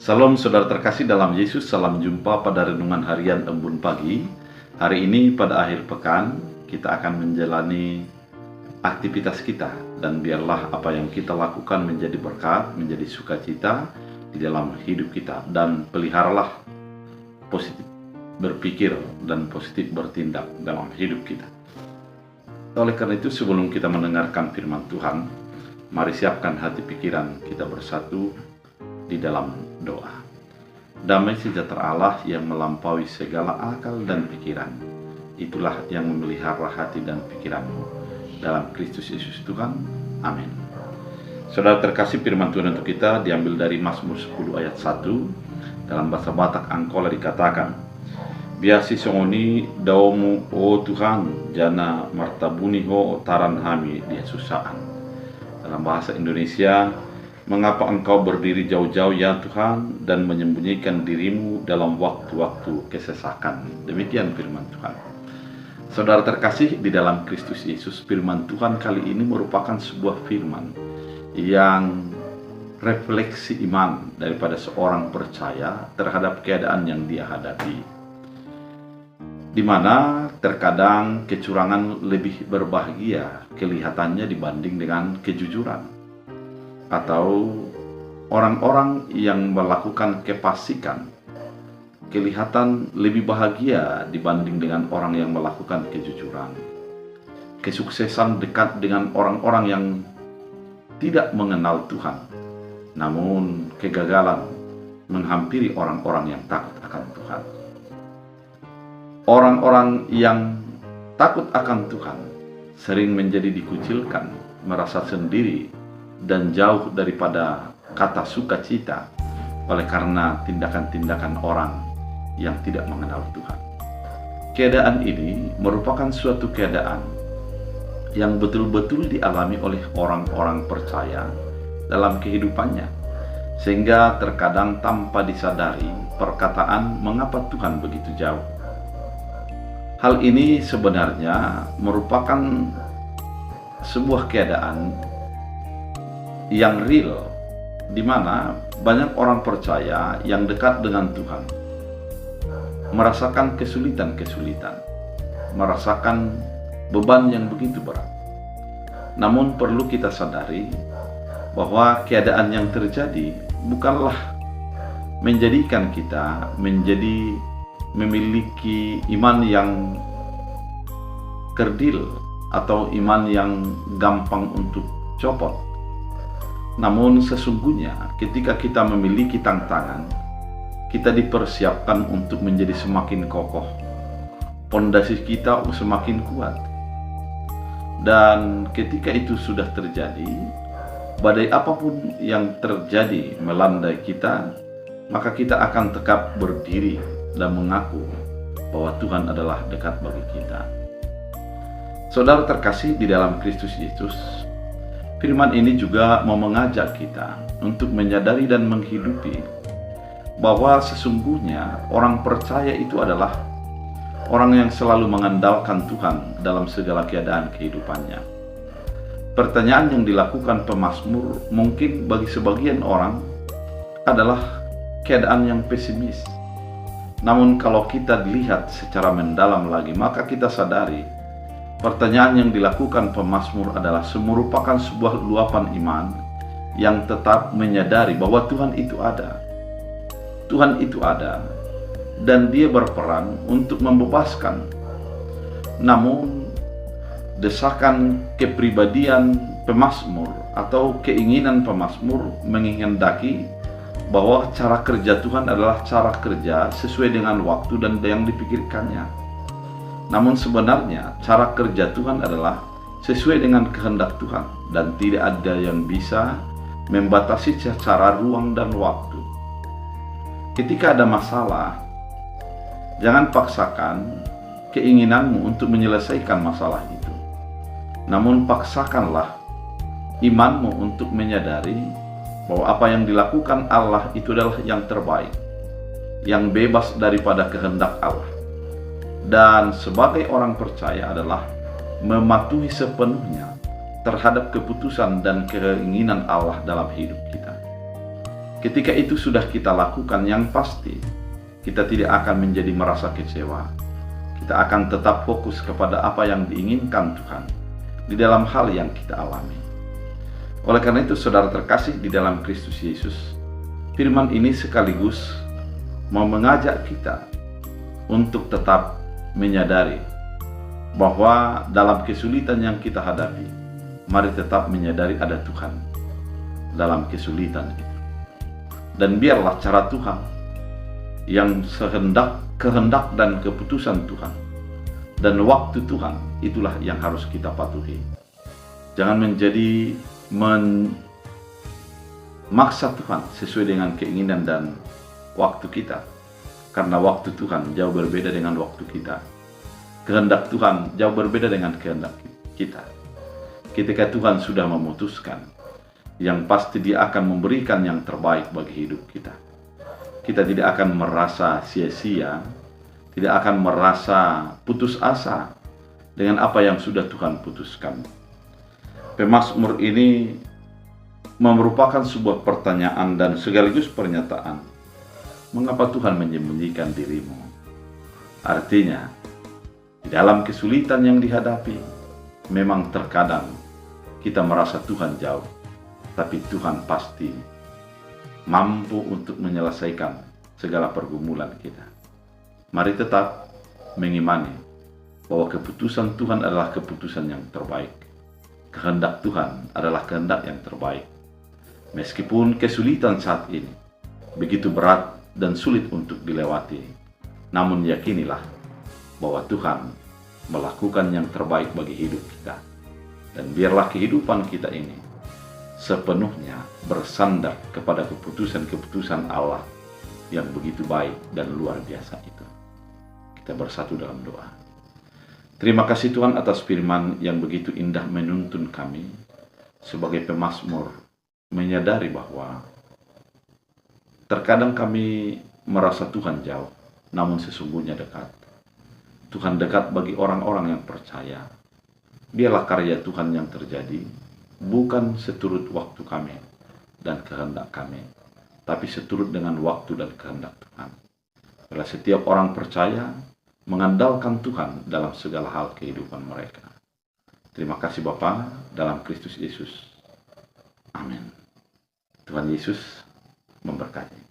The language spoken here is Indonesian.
Salam saudara terkasih dalam Yesus, salam jumpa pada renungan harian Embun Pagi. Hari ini pada akhir pekan kita akan menjalani aktivitas kita, dan biarlah apa yang kita lakukan menjadi berkat, menjadi sukacita di dalam hidup kita, dan peliharalah positif berpikir dan positif bertindak dalam hidup kita. Oleh karena itu, sebelum kita mendengarkan firman Tuhan, mari siapkan hati pikiran kita bersatu di dalam doa. Damai sejahtera Allah yang melampaui segala akal dan pikiran, itulah yang memelihara hati dan pikiranmu dalam Kristus Yesus Tuhan. Amin. Saudara terkasih, firman Tuhan untuk kita diambil dari Mazmur 10 ayat 1. Dalam bahasa Batak Angkola dikatakan, "Biasi songoni daomu o Tuhan, jana martabuni ho taran hami dia susaan." Dalam bahasa Indonesia, "Mengapa engkau berdiri jauh-jauh ya Tuhan, dan menyembunyikan dirimu dalam waktu-waktu kesesakan?" Demikian firman Tuhan. Saudara terkasih di dalam Kristus Yesus, firman Tuhan kali ini merupakan sebuah firman yang refleksi iman daripada seorang percaya terhadap keadaan yang dia hadapi, di mana terkadang kecurangan lebih berbahagia kelihatannya dibanding dengan kejujuran, atau orang-orang yang melakukan kefasikan kelihatan lebih bahagia dibanding dengan orang yang melakukan kejujuran. Kesuksesan dekat dengan orang-orang yang tidak mengenal Tuhan, namun kegagalan menghampiri orang-orang yang takut akan Tuhan. Orang-orang yang takut akan Tuhan sering menjadi dikucilkan, merasa sendiri, dan jauh daripada kata sukacita oleh karena tindakan-tindakan orang yang tidak mengenal Tuhan. Keadaan ini merupakan suatu keadaan yang betul-betul dialami oleh orang-orang percaya dalam kehidupannya, sehingga terkadang tanpa disadari perkataan "mengapa Tuhan begitu jauh?" Hal ini sebenarnya merupakan sebuah keadaan yang real, di mana banyak orang percaya yang dekat dengan Tuhan merasakan kesulitan-kesulitan, merasakan beban yang begitu berat. Namun perlu kita sadari bahwa keadaan yang terjadi bukanlah menjadikan kita menjadi memiliki iman yang kerdil atau iman yang gampang untuk copot. Namun sesungguhnya ketika kita memiliki tantangan, kita dipersiapkan untuk menjadi semakin kokoh, pondasi kita semakin kuat. Dan ketika itu sudah terjadi, badai apapun yang terjadi melandai kita, maka kita akan tetap berdiri dan mengaku bahwa Tuhan adalah dekat bagi kita. Saudara terkasih di dalam Kristus Yesus, firman ini juga mau mengajak kita untuk menyadari dan menghidupi bahwa sesungguhnya orang percaya itu adalah orang yang selalu mengandalkan Tuhan dalam segala keadaan kehidupannya. Pertanyaan yang dilakukan pemazmur mungkin bagi sebagian orang adalah keadaan yang pesimis. Namun kalau kita lihat secara mendalam lagi, maka kita sadari pertanyaan yang dilakukan pemazmur adalah merupakan sebuah luapan iman yang tetap menyadari bahwa Tuhan itu ada. Tuhan itu ada, dan Dia berperan untuk membebaskan. Namun desakan kepribadian pemazmur atau keinginan pemazmur menghendaki bahwa cara kerja Tuhan adalah cara kerja sesuai dengan waktu dan yang dipikirkannya. Namun sebenarnya cara kerja Tuhan adalah sesuai dengan kehendak Tuhan, dan tidak ada yang bisa membatasi secara ruang dan waktu. Ketika ada masalah, jangan paksakan keinginanmu untuk menyelesaikan masalah itu. Namun paksakanlah imanmu untuk menyadari bahwa apa yang dilakukan Allah itu adalah yang terbaik, yang bebas daripada kehendak Allah. Dan sebagai orang percaya adalah mematuhi sepenuhnya terhadap keputusan dan keinginan Allah dalam hidup kita. Ketika itu sudah kita lakukan, yang pasti kita tidak akan menjadi merasa kecewa. Kita akan tetap fokus kepada apa yang diinginkan Tuhan di dalam hal yang kita alami. Oleh karena itu, saudara terkasih di dalam Kristus Yesus, firman ini sekaligus mau mengajak kita untuk tetap menyadari bahwa dalam kesulitan yang kita hadapi, mari tetap menyadari ada Tuhan dalam kesulitan itu. Dan biarlah cara Tuhan yang kehendak dan keputusan Tuhan dan waktu Tuhan, itulah yang harus kita patuhi. Jangan menjadi memaksa Tuhan sesuai dengan keinginan dan waktu kita, karena waktu Tuhan jauh berbeda dengan waktu kita. Kehendak Tuhan jauh berbeda dengan kehendak kita. Ketika Tuhan sudah memutuskan, yang pasti Dia akan memberikan yang terbaik bagi hidup kita. Kita tidak akan merasa sia-sia, tidak akan merasa putus asa dengan apa yang sudah Tuhan putuskan. Pemazmur ini merupakan sebuah pertanyaan dan sekaligus pernyataan. Mengapa Tuhan menyembunyikan dirimu? Artinya, di dalam kesulitan yang dihadapi, memang terkadang kita merasa Tuhan jauh, tapi Tuhan pasti mampu untuk menyelesaikan segala pergumulan kita. Mari tetap mengimani bahwa keputusan Tuhan adalah keputusan yang terbaik. Kehendak Tuhan adalah kehendak yang terbaik. Meskipun kesulitan saat ini begitu berat dan sulit untuk dilewati, namun yakinilah bahwa Tuhan melakukan yang terbaik bagi hidup kita. Dan biarlah kehidupan kita ini sepenuhnya bersandar kepada keputusan-keputusan Allah yang begitu baik dan luar biasa itu. Kita bersatu dalam doa. Terima kasih Tuhan atas firman yang begitu indah menuntun kami sebagai pemazmur, menyadari bahwa terkadang kami merasa Tuhan jauh, namun sesungguhnya dekat. Tuhan dekat bagi orang-orang yang percaya. Biarlah karya Tuhan yang terjadi, bukan seturut waktu kami dan kehendak kami, tapi seturut dengan waktu dan kehendak Tuhan. Bila setiap orang percaya, mengandalkan Tuhan dalam segala hal kehidupan mereka. Terima kasih Bapa, dalam Kristus Yesus. Amin. Tuhan Yesus memberkati.